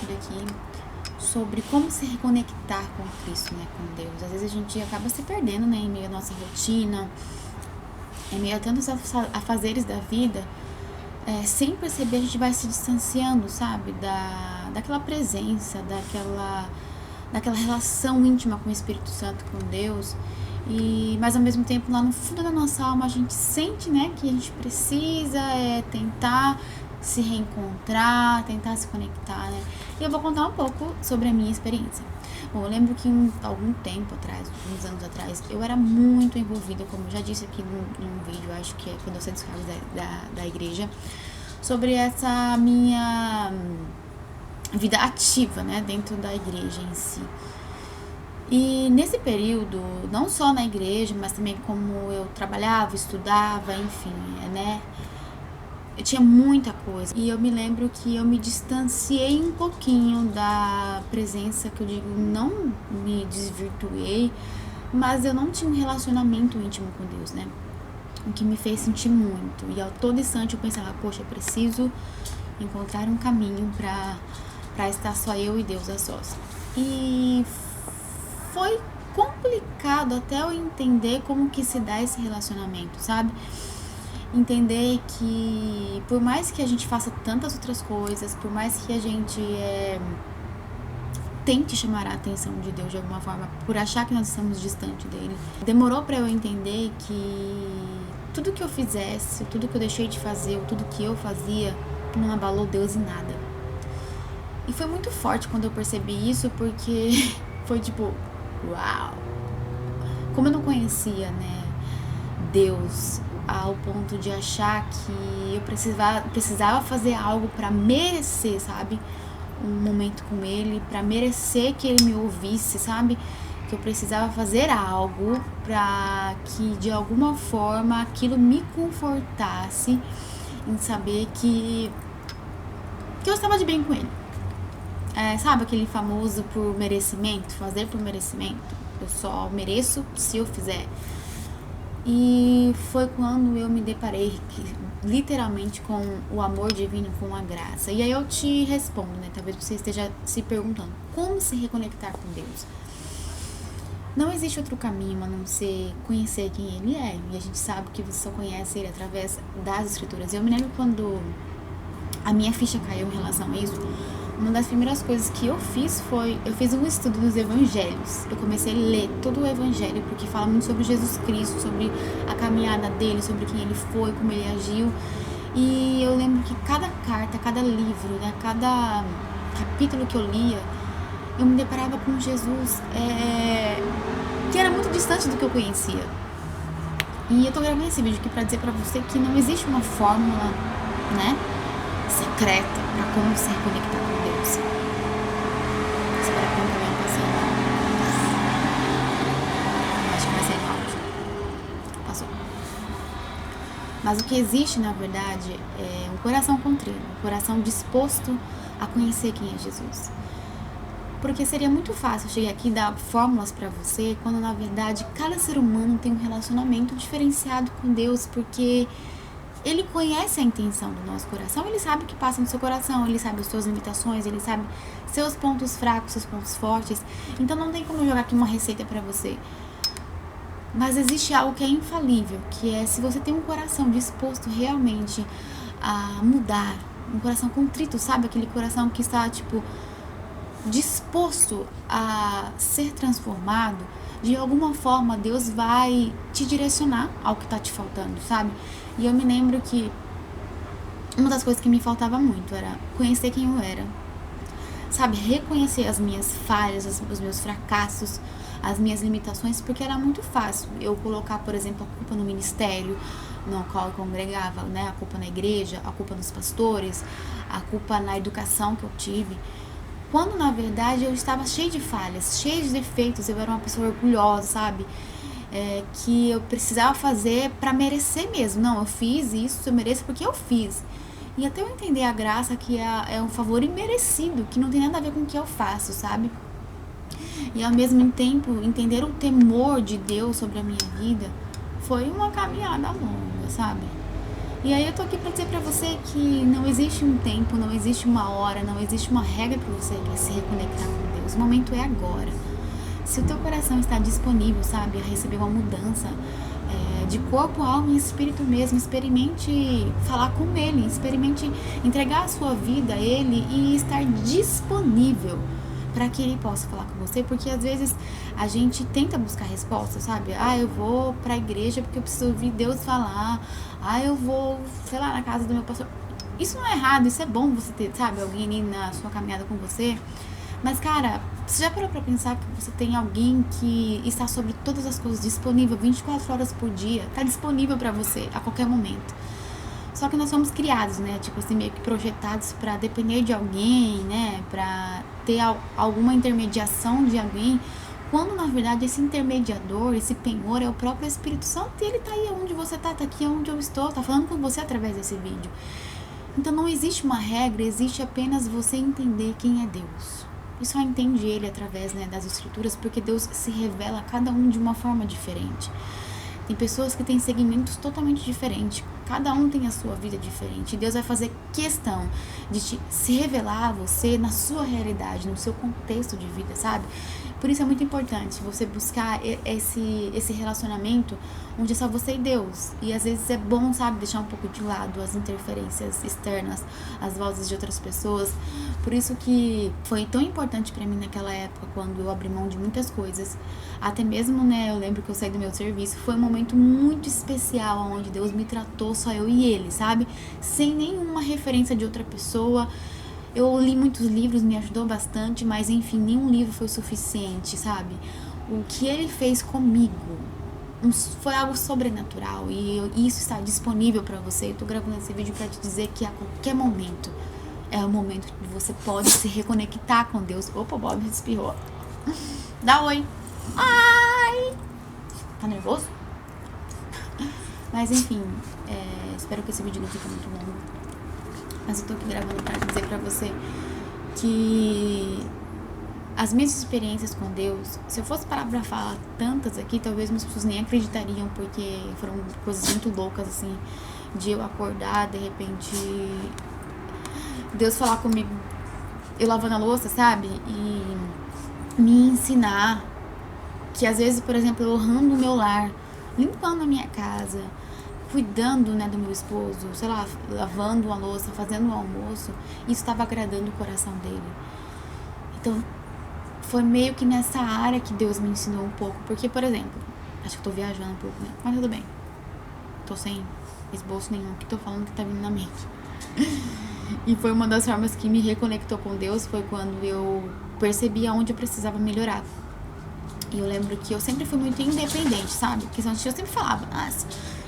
refletido aqui sobre como se reconectar com Cristo, né, com Deus. Às vezes a gente acaba se perdendo, né, em meio à nossa rotina, em meio a tantos afazeres da vida, sem perceber a gente vai se distanciando, sabe, daquela presença, daquela relação íntima com o Espírito Santo, com Deus. Mas ao mesmo tempo, lá no fundo da nossa alma, a gente sente, né, que a gente precisa tentar se reencontrar, tentar se conectar, né? E eu vou contar um pouco sobre a minha experiência. Bom, eu lembro que algum tempo atrás, uns anos atrás, eu era muito envolvida, como eu já disse aqui num vídeo, acho que é quando eu saí dos cargos da igreja, sobre essa minha vida ativa, né, dentro da igreja em si. E nesse período, não só na igreja, mas também como eu trabalhava, estudava, enfim, né, eu tinha muita coisa. E eu me lembro que eu me distanciei um pouquinho da presença, que eu digo, não me desvirtuei, mas eu não tinha um relacionamento íntimo com Deus, né? O que me fez sentir muito. E a todo instante eu pensava, poxa, eu preciso encontrar um caminho pra estar só eu e Deus a sós. E foi complicado até eu entender como que se dá esse relacionamento, sabe? Entender que por mais que a gente faça tantas outras coisas, por mais que a gente tente chamar a atenção de Deus de alguma forma, por achar que nós estamos distante dele, demorou para eu entender que tudo que eu fizesse, tudo que eu deixei de fazer, tudo que eu fazia, não abalou Deus em nada. E foi muito forte quando eu percebi isso, porque foi tipo, uau! Como eu não conhecia, né, Deus ao ponto de achar que eu precisava fazer algo para merecer, sabe, um momento com ele, para merecer que ele me ouvisse, sabe, que eu precisava fazer algo para que de alguma forma aquilo me confortasse em saber que eu estava de bem com ele. Sabe aquele famoso por merecimento, fazer por merecimento? Eu só mereço se eu fizer. E foi quando eu me deparei literalmente com o amor divino, com a graça. E aí eu te respondo, né? Talvez você esteja se perguntando, como se reconectar com Deus? Não existe outro caminho a não ser conhecer quem Ele é. E a gente sabe que você só conhece Ele através das Escrituras. Eu me lembro quando a minha ficha caiu em relação a isso. Uma das primeiras coisas que eu fiz foi, eu fiz um estudo dos evangelhos. Eu comecei a ler todo o evangelho, porque fala muito sobre Jesus Cristo, sobre a caminhada dele, sobre quem ele foi, como ele agiu. E eu lembro que cada carta, cada livro, né, cada capítulo que eu lia, eu me deparava com Jesus que era muito distante do que eu conhecia. E eu tô gravando esse vídeo aqui pra dizer pra você que não existe uma fórmula, né, secreta pra como se reconectar com Deus. Espera que eu não venha passando. Acho que vai sair no áudio. Passou. Mas o que existe, na verdade, é um coração contrito, um coração disposto a conhecer quem é Jesus. Porque seria muito fácil chegar aqui e dar fórmulas pra você, quando na verdade cada ser humano tem um relacionamento diferenciado com Deus, porque Ele conhece a intenção do nosso coração, Ele sabe o que passa no seu coração, Ele sabe as suas limitações, Ele sabe seus pontos fracos, seus pontos fortes. Então não tem como jogar aqui uma receita pra você. Mas existe algo que é infalível, que é se você tem um coração disposto realmente a mudar, um coração contrito, sabe? Aquele coração que está, disposto a ser transformado, de alguma forma Deus vai te direcionar ao que tá te faltando, sabe? E eu me lembro que uma das coisas que me faltava muito era conhecer quem eu era, sabe? Reconhecer as minhas falhas, os meus fracassos, as minhas limitações, porque era muito fácil eu colocar, por exemplo, a culpa no ministério no qual eu congregava, né? A culpa na igreja, a culpa nos pastores, a culpa na educação que eu tive, quando na verdade eu estava cheia de falhas, cheia de defeitos. Eu era uma pessoa orgulhosa, sabe? Que eu precisava fazer pra merecer mesmo. Não, eu fiz isso, eu mereço porque eu fiz. E até eu entender a graça, que é um favor imerecido, que não tem nada a ver com o que eu faço, sabe? E ao mesmo tempo entender o temor de Deus sobre a minha vida foi uma caminhada longa, sabe? E aí eu tô aqui pra dizer pra você que não existe um tempo, não existe uma hora, não existe uma regra pra você se reconectar com Deus. O momento é agora. Se o teu coração está disponível, sabe, a receber uma mudança de corpo, alma e espírito mesmo, experimente falar com Ele, experimente entregar a sua vida a Ele e estar disponível para que Ele possa falar com você, porque às vezes a gente tenta buscar respostas, sabe? Eu vou pra igreja porque eu preciso ouvir Deus falar. Eu vou, sei lá, na casa do meu pastor. Isso não é errado, isso é bom você ter, sabe, alguém ali na sua caminhada com você. Mas, cara, você já parou pra pensar que você tem alguém que está sobre todas as coisas, disponível 24 horas por dia, tá disponível pra você a qualquer momento. Só que nós somos criados, né, tipo assim, meio que projetados pra depender de alguém, né, pra ter alguma intermediação de alguém, quando na verdade esse intermediador, esse penhor é o próprio Espírito Santo e ele tá aí onde você tá aqui onde eu estou, tá falando com você através desse vídeo. Então não existe uma regra, existe apenas você entender quem é Deus. E só entende Ele através, né, das Escrituras, porque Deus se revela a cada um de uma forma diferente. Tem pessoas que têm segmentos totalmente diferentes, cada um tem a sua vida diferente. E Deus vai fazer questão de se revelar a você na sua realidade, no seu contexto de vida, sabe? Por isso é muito importante você buscar esse relacionamento onde é só você e Deus. E às vezes é bom, sabe, deixar um pouco de lado as interferências externas, as vozes de outras pessoas. Por isso que foi tão importante pra mim naquela época, quando eu abri mão de muitas coisas. Até mesmo, né, eu lembro que eu saí do meu serviço. Foi um momento muito especial, onde Deus me tratou, só eu e Ele, sabe? Sem nenhuma referência de outra pessoa. Eu li muitos livros, me ajudou bastante, mas enfim, nenhum livro foi suficiente, sabe? O que Ele fez comigo foi algo sobrenatural e isso está disponível pra você. Eu tô gravando esse vídeo pra te dizer que a qualquer momento é o momento que você pode se reconectar com Deus. Opa, o Bob espirrou. Dá oi. Ai! Tá nervoso? Mas enfim, espero que esse vídeo não fique muito longo. Mas eu tô aqui gravando pra dizer pra você que as minhas experiências com Deus, se eu fosse parar pra falar tantas aqui, talvez as pessoas nem acreditariam, porque foram coisas muito loucas, assim, de eu acordar, de repente, Deus falar comigo, eu lavando a louça, sabe? E me ensinar que às vezes, por exemplo, eu honrando o meu lar, limpando a minha casa, cuidando, né, do meu esposo, sei lá, lavando a louça, fazendo o almoço, isso estava agradando o coração dele. Então, foi meio que nessa área que Deus me ensinou um pouco, porque, por exemplo, acho que eu tô viajando um pouco, né, mas tudo bem, tô sem esboço nenhum, que tô falando que tá vindo na mente. E foi uma das formas que me reconectou com Deus, foi quando eu percebi aonde eu precisava melhorar. E eu lembro que eu sempre fui muito independente, sabe? Porque eu sempre falava,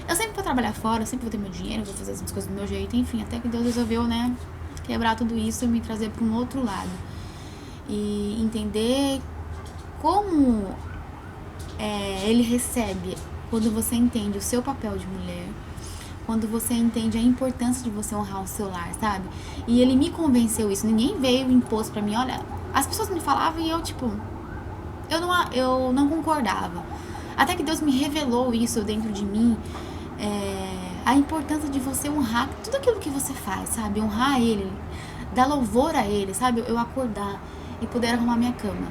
eu sempre vou trabalhar fora, eu sempre vou ter meu dinheiro, eu vou fazer as coisas do meu jeito, enfim, até que Deus resolveu, né, quebrar tudo isso e me trazer para um outro lado. E entender como Ele recebe quando você entende o seu papel de mulher, quando você entende a importância de você honrar o seu lar, sabe? E Ele me convenceu isso, ninguém veio e impôs pra mim, olha, as pessoas me falavam e eu, tipo, eu não concordava. Até que Deus me revelou isso dentro de mim, a importância de você honrar tudo aquilo que você faz, sabe? Honrar Ele, dar louvor a Ele, sabe? Eu acordar e poder arrumar minha cama.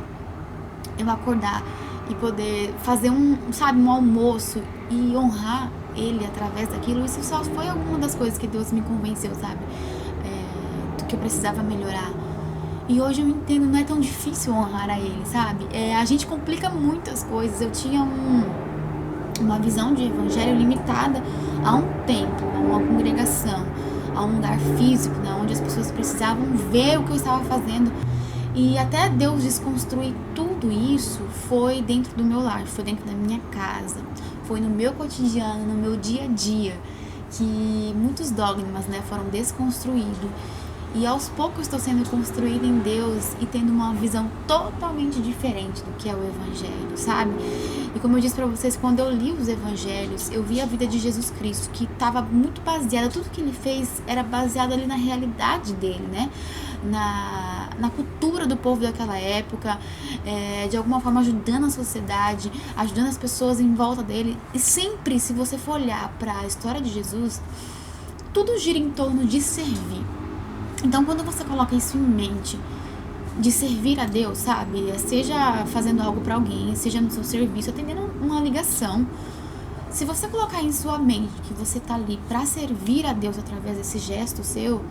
Eu acordar e poder fazer um almoço e honrar Ele através daquilo. Isso só foi alguma das coisas que Deus me convenceu, sabe? Do que eu precisava melhorar. E hoje eu entendo, não é tão difícil honrar a Ele, sabe? A gente complica muitas coisas. Eu tinha uma visão de evangelho limitada a um templo, a uma congregação, a um lugar físico, né, onde as pessoas precisavam ver o que eu estava fazendo. E até Deus desconstruir tudo isso foi dentro do meu lar, foi dentro da minha casa, foi no meu cotidiano, no meu dia a dia, que muitos dogmas, né, foram desconstruídos. E aos poucos estou sendo construída em Deus e tendo uma visão totalmente diferente do que é o Evangelho, sabe? E como eu disse pra vocês, quando eu li os Evangelhos, eu vi a vida de Jesus Cristo, que estava muito baseada, tudo que ele fez era baseado ali na realidade dele, né? Na cultura do povo daquela época, de alguma forma ajudando a sociedade, ajudando as pessoas em volta dele. E sempre, se você for olhar para a história de Jesus, tudo gira em torno de servir. Então, quando você coloca isso em mente, de servir a Deus, sabe? Seja fazendo algo pra alguém, seja no seu serviço, atendendo uma ligação. Se você colocar em sua mente que você tá ali pra servir a Deus através desse gesto seu,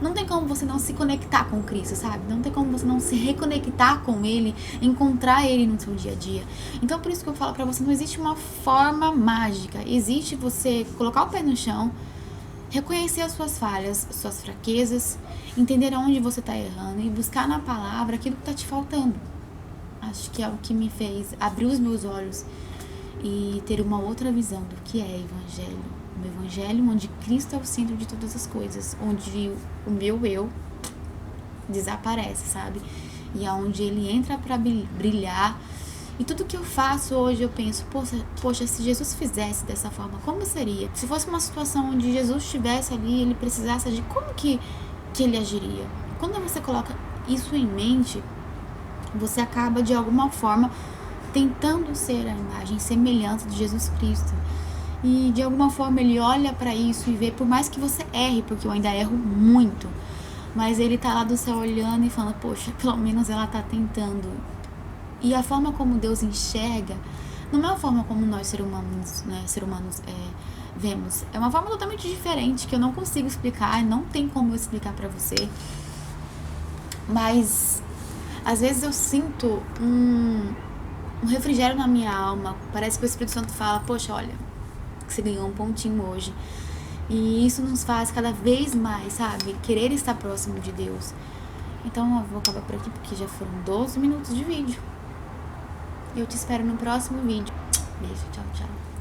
não tem como você não se conectar com Cristo, sabe? Não tem como você não se reconectar com Ele, encontrar Ele no seu dia a dia. Então, por isso que eu falo pra você, não existe uma forma mágica. Existe você colocar o pé no chão, reconhecer as suas falhas, suas fraquezas, entender onde você tá errando e buscar na palavra aquilo que tá te faltando. Acho que é o que me fez abrir os meus olhos e ter uma outra visão do que é evangelho. Um evangelho onde Cristo é o centro de todas as coisas, onde o meu eu desaparece, sabe? E aonde ele entra pra brilhar. E tudo que eu faço hoje eu penso, poxa, se Jesus fizesse dessa forma, como seria? Se fosse uma situação onde Jesus estivesse ali, ele precisasse agir, como que ele agiria? Quando você coloca isso em mente, você acaba de alguma forma tentando ser a imagem semelhante de Jesus Cristo. E de alguma forma ele olha pra isso e vê, por mais que você erre, porque eu ainda erro muito, mas ele tá lá do céu olhando e falando, poxa, pelo menos ela tá tentando. E a forma como Deus enxerga não é a forma como nós seres humanos vemos. É uma forma totalmente diferente que eu não consigo explicar, não tem como eu explicar pra você. Mas às vezes eu sinto um refrigério na minha alma. Parece que o Espírito Santo fala, poxa, olha, você ganhou um pontinho hoje. E isso nos faz cada vez mais, sabe, querer estar próximo de Deus. Então eu vou acabar por aqui porque já foram 12 minutos de vídeo. Eu te espero no próximo vídeo. Beijo, tchau, tchau.